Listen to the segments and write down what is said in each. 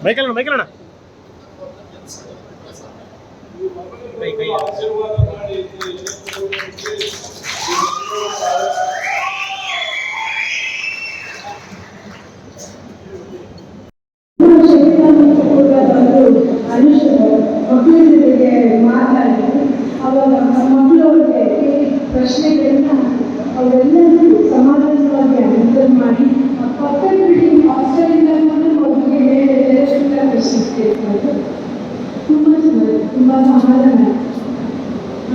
Michael ಮಕ್ಕಳ ಜೊತೆಗೆ ಮಾತಾಡಿ ಅವಾಗ ಮಕ್ಕಳವ್ರಿಗೆ ಪ್ರಶ್ನೆಗಳನ್ನ ಅವೆಲ್ಲರೂ ಸಮಾಧಾನವಾಗಿ ಆನ್ಸರ್ ಮಾಡಿ ಪಕ್ಕದ ಬಿಲ್ಡಿಂಗ್ ಹಾಸ್ಟೆಲಿಂದ ಮಗುವಿಗೆ ಮೇಲೆ ಪ್ರಶ್ನಿಸ್ತಿರ್ತಾರೆ. ತುಂಬ ಚೆನ್ನಾಗಿ ತುಂಬ ಸಮಾಧಾನ.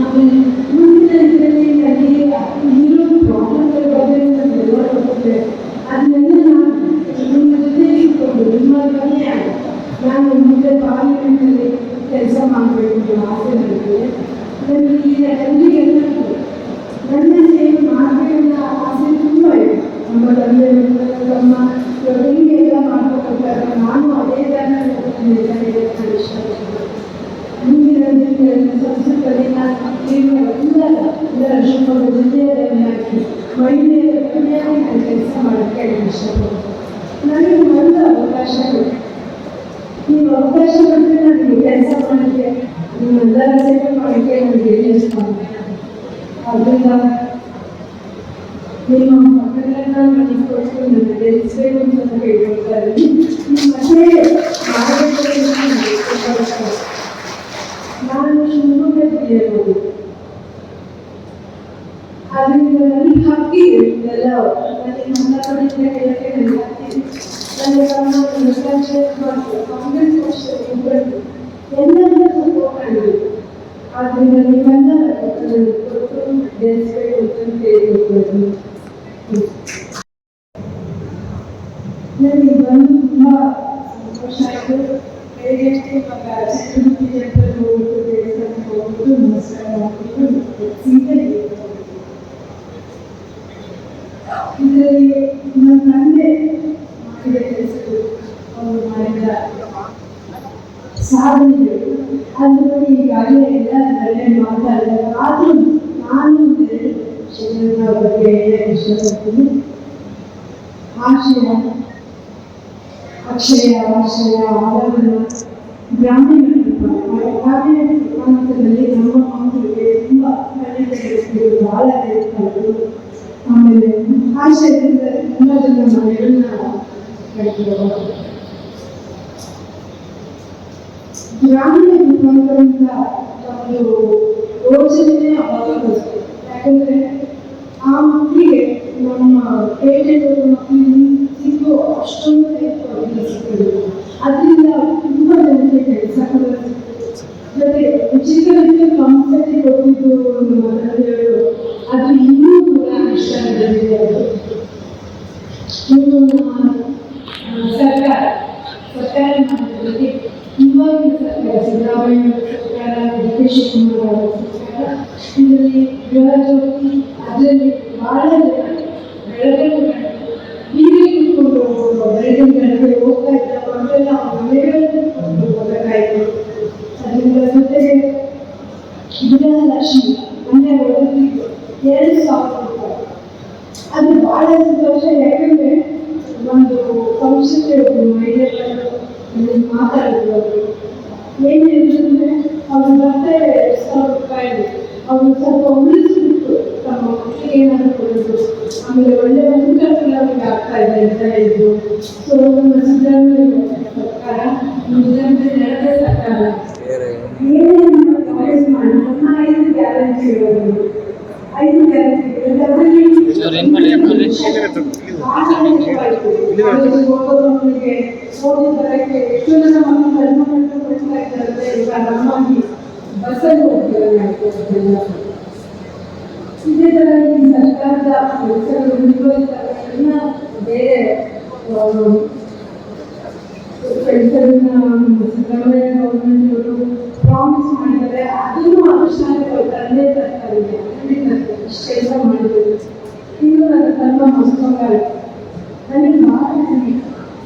ಆಮೇಲೆ ಮುಂದಿನ ಇದರಲ್ಲಿ ಅಲ್ಲಿ ಇರೋ ಪ್ರಾಬ್ಲಮ್ಗಳ ಬಗ್ಗೆ ಎಲ್ಲ ಗೊತ್ತಿದೆ. ಅದನ್ನೆಲ್ಲ ನಿಮ್ಮ ಜೊತೆ ಇಟ್ಕೊಂಡು ನಿಮ್ಮ ಬಗ್ಗೆ ನಾನು ಮುಂದೆ ಪಾರ್ಲಿಮೆಂಟಲ್ಲಿ ಕೆಲಸ ಮಾಡಬೇಕು ಆಸೆ ನನಗೆ. ನನಗೆಲ್ಲರಿಗೂ ನನ್ನ ಸೇವೆ ಮಾಡಬೇಕನ್ನ ಆಸೆ ತುಂಬ ಇದೆ. ನಮ್ಮ ತಂದೆ ತಮ್ಮ ಹೆಂಗೆಲ್ಲ ಮಾಡ್ಕೊಳ್ತಾರೆ ನಾನು ಅದೇ ಥರ ಇಷ್ಟಪಡ್ತೀನಿ. ಮುಂದಿನ ದಿನಗಳಲ್ಲಿ ಸಂಸ್ಕೃತದಲ್ಲಿ ಎಲ್ಲರ ಶಿವಮೊಗ್ಗ ಜಿಲ್ಲೆಯಲ್ಲಿ ಹಾಕಿ ಮಹಿಳೆಯರ ಕಲ್ಯಾಣ ನಾನು ಕೆಲಸ ಮಾಡೋಕ್ಕೆ ಇಷ್ಟಪಡ್ತೀನಿ. ನನಗೆ ಒಂದು ಅವಕಾಶಗಳು ನೀವು ಅವಕಾಶ ಕೊಟ್ಟರೆ ನನಗೆ ಕೆಲಸ ಮಾಡೋಕ್ಕೆ ನಿಮ್ಮೆಲ್ಲರ ಸೇವೆ ಮಾಡೋಕ್ಕೆ ನನಗೆ ಇಷ್ಟಪಡ್ತೀನಿ. ಅದರಿಂದ ನಿಮ್ಮ ಮಕ್ಕಳನ್ನ ನನಗೆ ಕೊಟ್ಟು ನನ್ನ ಗೆಲ್ಲಿಸಬೇಕು ಅಂತ ಕೇಳ್ಕೊಳ್ತಾರೆ. ನಿಮ್ಮ ಸೇವೆ ಮಾಡಬೇಕು. ನಾನು ಶಿವಮೊಗ್ಗ ಜಿಲ್ಲೆಯವರು, ಅದರಿಂದ ನನಗೆ ಹಕ್ಕಿದೆ. ಇದೆಲ್ಲ ನನಗೆ ಮಂಗಳೂರಿನಿಂದ ಕೇಳಕ್ಕೆ ನನಗೆ ಹಕ್ಕಿದೆ. ನನಗೆ ಕಾಂಗ್ರೆಸ್ ಪಕ್ಷದಲ್ಲಿ ಎಲ್ಲರೂ ಸಪೋರ್ಟ್ ಮಾಡಬೇಕು. ಆದ್ದರಿಂದ ನೀವೆಲ್ಲ ಕೊಟ್ಟು ಗೆಲ್ಲಿಸಬೇಕು ಅಂತ ಕೇಳಿಕೊಳ್ತೀನಿ. ನನಗೆ ಬಂದು ತುಂಬ ಸಂತೋಷ ಆಯಿತು. ಬೆಳಗ್ಗೆ ಇವಾಗ ಚಂದ್ರಮುಖಿ ಟೆಂಪಲ್ ಹೋಗ್ಬಿಟ್ಟು ದೇವಸ್ಥಾನಕ್ಕೆ ಹೋಗ್ಬಿಟ್ಟು ನಮಸ್ಕಾರ ಮಾಡಿಬಿಟ್ಟು ಸೀತೆ ಇದರಲ್ಲಿ ನನ್ನ ತಂದೆ ಮಾಡಿದ ಕೆಲಸಗಳು ಅವರು ಮಾಡಿದ ಸಾಧನೆಗಳು ಅದ್ರ ಬಗ್ಗೆ ಈಗಾಗಲೇ ಎಲ್ಲ ಒಳ್ಳೆ ಮಾತಾಡಿದಾಗ ಆದರೂ ನಾನು ಶಿವನ ಬಗ್ಗೆ ಹೇಳಕ್ಕೆ ಇಷ್ಟಪಡ್ತೀನಿ. ಆಶಯ ಅಕ್ಷಯ ಆಶ್ರಯ ಆರಾಧನ ಗ್ರಾಮೀಣ ಪ್ರಾಂತ್ಯದಲ್ಲಿ ನಮ್ಮ ಮಕ್ಕಳಿಗೆ ತುಂಬ ಕಲಿಕೆ ಬಹಳ ಹೇಳ್ತಾರೆ. ಆಮೇಲೆ ಆಶಯದಿಂದ ಎಲ್ಲದನ್ನ ಮನೆಗಳನ್ನ ಕಟ್ಟಿರೋದು ಗ್ರಾಮೀಣ ರೂಪಾಂತರದಿಂದ ಒಂದು ಯೋಜನೆ ಅವಾಗ ಬರ್ತದೆ. ಯಾಕಂದರೆ ಆ ಮಕ್ಕಳಿಗೆ ನಮ್ಮ ಪೇಟೆಗಳ ಮಕ್ಕಳಿಗೆ ಸಿಗೋ ಅಷ್ಟೊಂದು ಸಿಗ್ತದೆ. ಅದರಿಂದ ತುಂಬ ಜನಕ್ಕೆ ಕೆಲಸ ಜೊತೆ ಉಚಿತ ರೀತಿಯ ಕಾನ್ಸೆಪ್ಟ್ ಕೊಟ್ಟಿದ್ದು ನಮ್ಮ ತಂದೆಯವರು ಅದು ಇನ್ನೂ ಕೂಡ ಇಷ್ಟ ನಡೆದಿದೆ. ಇನ್ನು ಸರ್ಕಾರ ಮಾಡಿದ್ರೆ ಇವಾಗಿನ ಸರ್ಕಾರ ಸಿದ್ದರಾಮಯ್ಯ ಸರ್ಕಾರ, ಡಿ ಕೆ ಶಿವಕುಮಾರ್ ಅವರ ಸರ್ಕಾರ ಇದರಲ್ಲಿ ಗೃಹ ಜ್ಯೋತಿ ಅದರಲ್ಲಿ ಬಹಳ ಜನ ಬೆಳಗ್ಗೆ ಹೀಗೆ ಇಟ್ಕೊಂಡು ಬೆಳಗ್ಗೆ ಹೋಗ್ತಾ ಇದ್ದ ಮಕ್ಕಳೆಲ್ಲ ಮನೆಗಳಲ್ಲಿ ಹೋಗಬೇಕಾಯಿತು. ಅದರಿಂದ ಜೊತೆಗೆ ಗೃಹಲಕ್ಷ್ಮಿ ಮನೆ ಒಳಗಿದ್ದು 2,000 ರೂಪಾಯಿ ಅದು ಬಹಳ ಸಂತೋಷ. ಯಾಕಂದರೆ ಒಂದು ಸಂಸ್ಥೆ ಮಹಿಳೆಯರು ಮಾತಾಡಿದ್ರು. ಏನು ಹೇಳಿದ್ರೆ ಅವ್ರು ಬರ್ತಾರೆ 2,000 ರೂಪಾಯಿ ಅವರು ಸ್ವಲ್ಪ ಉಳಿಸ್ಬಿಟ್ಟು ತಮ್ಮ ಮಕ್ಕಳಿಗೆ ಏನಾದರೂ ಕೊಡೋದು, ಆಮೇಲೆ ಒಳ್ಳೆ ಊಟಗಳು ಅವ್ರಿಗೆ ಆಗ್ತಾ ಇದೆ ಅಂತ ಹೇಳಿದ್ರು. ಸೊ ನಮ್ಮ ಸಿದ್ದರಾಮಯ್ಯ ಸರ್ಕಾರ ಮುಖ್ಯಮಂತ್ರಿ ನಡೆದ ಸರ್ಕಾರ ಏನೇನು ಮಾಡಿ ನಮ್ಮ 5 ಗ್ಯಾರಂಟಿಗಳು 5 ಗ್ಯಾರಂಟಿಗಳು ಅದರಲ್ಲಿ ಓದಿ ಬರೋಕ್ಕೆ ಎಷ್ಟು ಜನ ಮಕ್ಕಳು ಕೊಡ್ತಾ ಇದ್ದಾರೆ. ಈಗ ನಮ್ಮಲ್ಲಿ ಬಸ್ಸಲ್ಲಿ ಹೋಗ್ತಾರೆ. ಇದೇ ಥರ ಈ ಸರ್ಕಾರದ ಕೆಲಸಗಳು ನಿರ್ವಹಿಸಿದ ಬೇರೆ ಕೆಲಸಗಳನ್ನ ಸಿದ್ದರಾಮಯ್ಯ ಗೌರ್ಮೆಂಟ್ ಅವರು ಪ್ರಾಮಿಸ್ ಮಾಡಿದ್ದಾರೆ. ಅದನ್ನು ಅನುಷ್ಠಾನಗೊಳ್ತಾರೆ ಸರ್ಕಾರಕ್ಕೆ ಇಷ್ಟು ಕೆಲಸ ಮಾಡಿದ್ದಾರೆ. ಇನ್ನು ನನ್ನ ತಮ್ಮ ಮಕ್ಕಳ ನನಗೆ ಮಾತಾಡಿ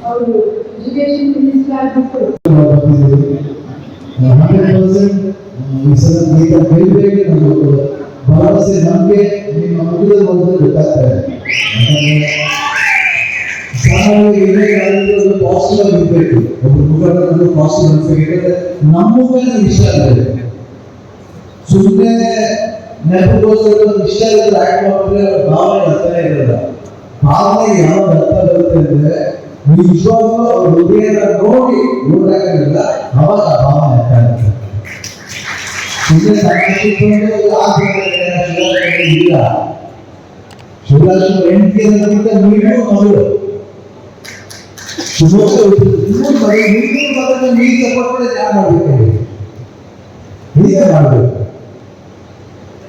ಅವರು ಎಜುಕೇಶನ್ ಮಿನಿಸ್ಟರ್ ಆಗಿಬಿಟ್ಟು ಭರವಸೆ ನಮಗೆ ನಿಮ್ಮ ಮುಗಿದ ಗೊತ್ತಾಗ್ತದೆ. ಸಾಮಾನ್ಯವಾಗಿ ಪಾಸಿಟಿವ್ ಆಗಿ ಇರ್ಬೇಕು. ಒಬ್ಬ ಮುಖಂಡರು ಪಾಸಿಟಿವ್ ಅನ್ಸ್ಬೇಕು. ಯಾಕಂದ್ರೆ ನಮ್ಮ ಮೇಲೆ ಇಷ್ಟ ಇದೆ. ಸುಮ್ಮನೆ ನೆನಪುಗೋಸ್ಕರ ಇಷ್ಟ ಇರೋದು ಆಕ್ಟ್ ಮಾಡಿದ್ರೆ ಭಾವನೆ ಅರ್ಥನೇ ಇರಲ್ಲ. ಭಾವನೆ ಯಾವ ಅರ್ಥ ಬರುತ್ತೆ ಅಂದ್ರೆ ನಿಜವಾಗ್ಲೂ ಅವ್ರ ಹೃದಯನ ನೋಡಿ ನೋಡಕ್ಕಾಗಲ್ಲ, ಅವಾಗ ಆ ಭಾವನೆ ಅರ್ಥ ಆಗುತ್ತೆ. ಸುಮ್ಮನೆ ಇಲ್ಲ. ಶಿವರಾಜ್ ಹೆಂಡತಿ ಅನ್ನೋದಕ್ಕಿಂತ ನೀವು ಮಗಳು ನೀವು ಸಪೋರ್ಟ್ ಯಾರು ಮಾಡ್ಬೇಕು? ಹೀಗೆ ಮಾಡಬೇಕು.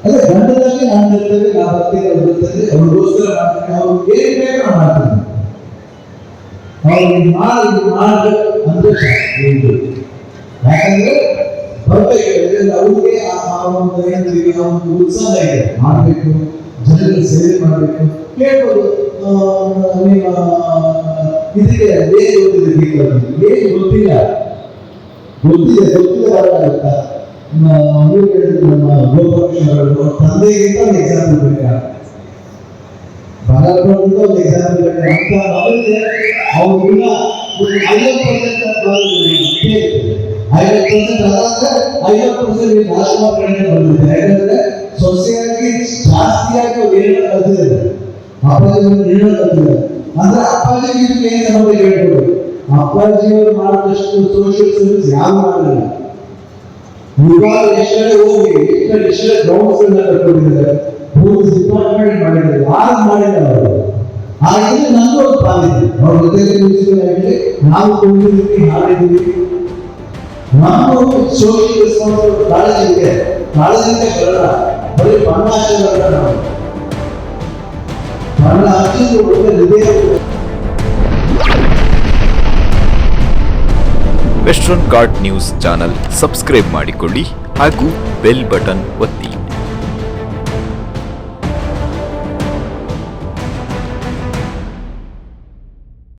ಅದೇ ಗಂಡದಲ್ಲಿ ನಾನು ಇರ್ತೇವೆ, ನಾವು ಬರ್ತೀವಿ, ಬರ್ತದೆ, ಅವ್ರಿಗೋಸ್ಕರ ಮಾಡ್ತೀನಿ, ಅವ್ರಿಗೆ ಏನ್ ಬೇಕು ನಾವು ಮಾಡ್ತೀನಿ. ಅವ್ರಿಗೆ ಮಾಡಬೇಕು ಅಂದ್ರೆ ಯಾಕಂದ್ರೆ ಬರ್ಬೇಕು. ಅವ್ರಿಗೆ ಆ ಒಂದು ಏನಿದೆ ಆ ಒಂದು ಉತ್ಸಾಹ ಇದೆ, ಮಾಡಬೇಕು, ಜನರಿಗೆ ಸೇವೆ ಮಾಡಬೇಕು. ಕೇಳ್ಬೋದು ನಿಮ್ಮ ಇದಕ್ಕೆ ಏನು ಗೊತ್ತಿದೆ, ಏನು ಗೊತ್ತಿಲ್ಲ, ಗೊತ್ತಿದೆ ಬರಲಾಗುತ್ತಾ? ನೀವು ಹೇಳಿದ್ರು ನಮ್ಮ ಗೋಪಾಲಕೃಷ್ಣ ಅವರು ತಂದೆಗಿಂತ ಒಂದು ಎಕ್ಸಾಂಪಲ್ ಬೇಕಾ, ಬರಲ್ಪಂತ ಒಂದು ಎಕ್ಸಾಂಪಲ್ ಬೇಕಾ ಅಂತ ಅವರಿಗೆ ಅವ್ರಿಗಿನ್ನ 50% ರಾಜ್ಕುಮಾರ್ ಕಡೆ ಬಂದಿದೆ. ಯಾಕಂದ್ರೆ ಸೊಸೆಯಾಗಿ ಜಾಸ್ತಿಯಾಗಿ ಅವ್ರು ಏನೋ ಕಲ್ತಿದ್ದಾರೆ, ಅಪ್ಪಾಜಿಯವರು ಏನೋ ಕಲ್ತಿದ್ದಾರೆ. ಅಂದ್ರೆ ಅಪ್ಪಾಜಿಗೆ ಇದಕ್ಕೆ ಏನು ಸಂಬಂಧ ಹೇಳ್ಬೋದು? ಅಪ್ಪಾಜಿಯವರು ಮಾಡಿದಷ್ಟು ಸೋಷಿಯಲ್ ಸರ್ವಿಸ್ ಯಾವ ಮಾಡಲಿಲ್ಲ. ಇವಾಗ ಎಷ್ಟೇ ಹೋಗಿ ಎಷ್ಟೇ ಗ್ರೌಂಡ್ಸ್ ಕಟ್ಕೊಂಡಿದ್ದಾರೆ, ಪೊಲೀಸ್ ಡಿಪಾರ್ಟ್ಮೆಂಟ್ ಮಾಡಿದ್ದಾರೆ, ಯಾರು ಮಾಡಿಲ್ಲ ಅವರು. ಹಾಗೆ ನಮ್ಗೆ ಒಂದು ಪಾಲಿದೆ, ಅವ್ರ ಜೊತೆಗೆ ನಾವು ಕೊಂಡಿದ್ದೀವಿ, ಹಾಡಿದ್ದೀವಿ. ನಾವು ಸೋಷಿಯಲ್ ರೆಸ್ಪಾನ್ಸಿಬಿಲಿಟಿ ಕಾಳಜಿ ಇದೆ, ಕಾಳಜಿಯಿಂದ ಬರಲ್ಲ, ಬರೀ ಬಣ್ಣ ಹಚ್ಚಲ್ಲ. ನಾವು ಬಣ್ಣ ಹಚ್ಚಿದ್ರು ಒಳ್ಳೆ ಹೃದಯ. Western ghat news channel subscribe ಮಾಡಿಕೊಳ್ಳಿ ಹಾಗೂ ಬೆಲ್ ಬಟನ್ ಒತ್ತಿ.